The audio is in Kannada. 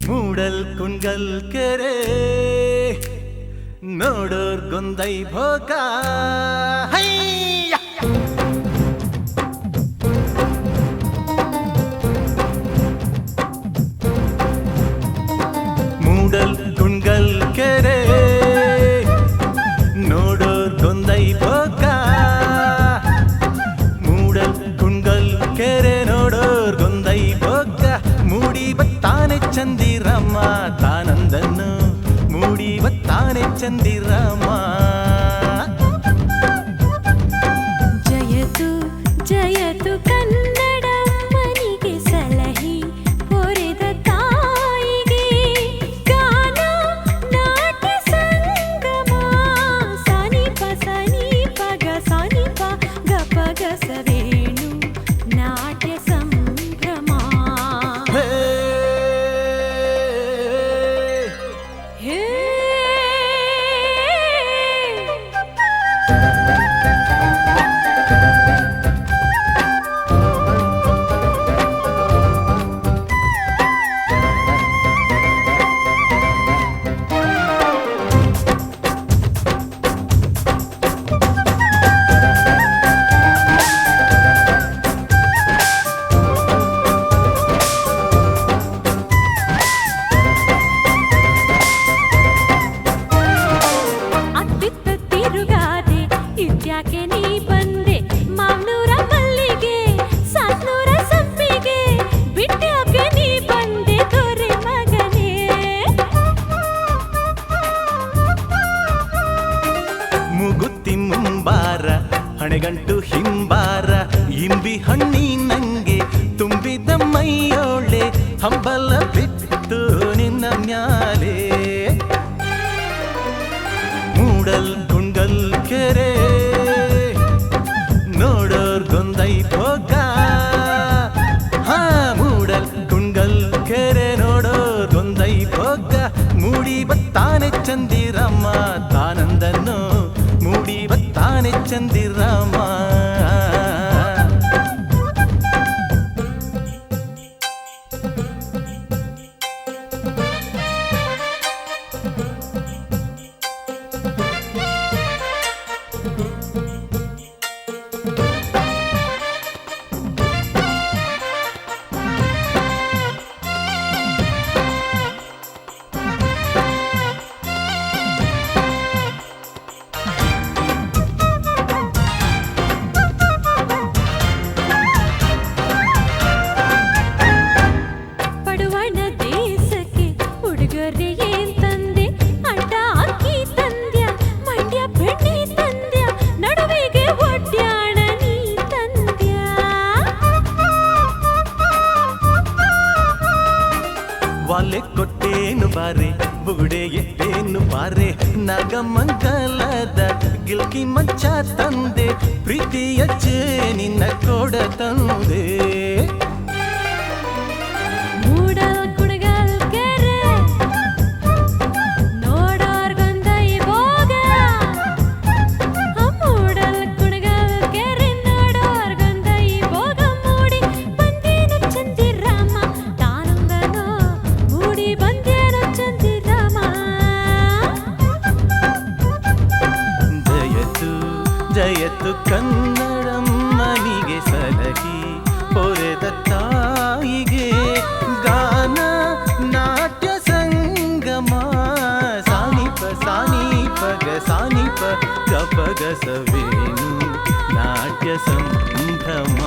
ಮೂಡಲ್ ಕುಂಗಲ್ ಕೆರೆ ನೋಡೋರ್ಗೊಂದೈ ಭೋಗ ಮೂಡಲ್ ಕುಂಗಲ್ ಕೆರೆ ನೋಡೋರ್ಗೊಂದೈ ಭೋಗ ಮೂಡಲ್ ಕುಂಗಲ್ ಕೆರೆ ನೋಡೋರ್ಗೊಂದೈ ಭೋಗ ಮೂಡಿ ಬತ್ತಾನೆ ಚಂದಿರಮ್ಮ ತಾನಂದನ್ನು ಮೂಡಿ ಬತ್ತಾನೆ ಚಂದಿರಮ್ಮ ಜಯತು ಜಯತು ಕನ್ನಡಮ್ಮನಿಗೆ ಸಲಹಿ ಹೊರೆದ ತಾಯಿಗೆ ಗಾನ ನಾಟ್ಯ ಸಂಗಮ ಸನಿಪ ಸನಿಪ ಗ ಸನಿಪ ಗಪ ಗಸವೇಣು ನಾಟ್ಯ ಸಂಭ್ರಮ ಹೇ ಇದ್ಯಾಕೆ ನೀ ಬಂದೆ ಮಾವ್ನೂರ ಮಲ್ಲಿಗೆ ಸಾತ್ನೂರ ಸಂಪಿಗೆ ಬಿಟ್ಟ್ಯಾಕೆ ನೀ ಬಂದೆ ದೊರೆ ಮಗನೇ ಮುಗುತ್ತಿ ಮುಂಬಾರ ಹಣೆಗಂಟು ಹಿಂಬಾರ ಇಂಬಿ ಹಣ್ಣಿ ನಂಗೆ ತುಂಬಿದ ಮೈಯೋಳೆ ಹಂಬಲ ಬಿತ್ತು ನಿನ್ನ ಮ್ಯಾಲೆ ಮೂಡಲ್ ಕುಂಗಲ್ ಕೆರೆ ನೋಡೋರ್ಗೊಂದೈ ಭೋಗ ಮೂಡಲ್ ಕುಂಗಲ್ ಕೆರೆ ನೋಡೋರ್ಗೊಂದೈ ಭೋಗ ಮೂಡಿ ಬತ್ತಾನೆ ಚಂದಿರಮ್ಮ ತಾನಂದನ್ನು ಮೂಡಿ ಬತ್ತಾನೆ ಚಂದಿರಮ್ಮ ವಾಲೆ ಕೊಟ್ಟೇನು ಬಾರೆ ಬುಗುಡೆ ಎಟ್ಟೇನು ಬಾರೆ ನಾಗಮಂಗಲದ ಗಿಲ್ಕಿ ಮಂಚ ತಂದೆ ಪ್ರೀತಿಯ ನಿನ್ನ ಕೊಡ ತಂದೆ ಮೂಡಲ್ ಕುಣಗಲ್ ಕೆರೆ ನೋಡೋರ್ಗೊಂದೈ ಭೋಗ ಮೂಡಲ್ ಕುಣಗಲ್ ಕೆರೆ ನೋಡೋರ್ಗೊಂದೈ ಭೋಗ ಮೂಡಿ ಬಂದೇನು ಚಂದಿರಮ್ಮ ತಾನಂದನು ಮೂಡಿ ಬಂದೇನು ಚಂದಿರಮ್ಮ ಜಯತು ಜಯತು ಕನ್ನಡಮ್ಮನಿಗೆ ಸಲಹಿ ಹೊರೆದ ತಾಯಿಗೆ ಗಾನ ನಾಟ್ಯ ಸಂಗಮ ಸಾನಿಪ ಸಾನಿಪ ಗ ಸಾನಿಪ ಗಪ ಗಸವೇನು ನಾಟ್ಯ ಸಂಭ್ರಮ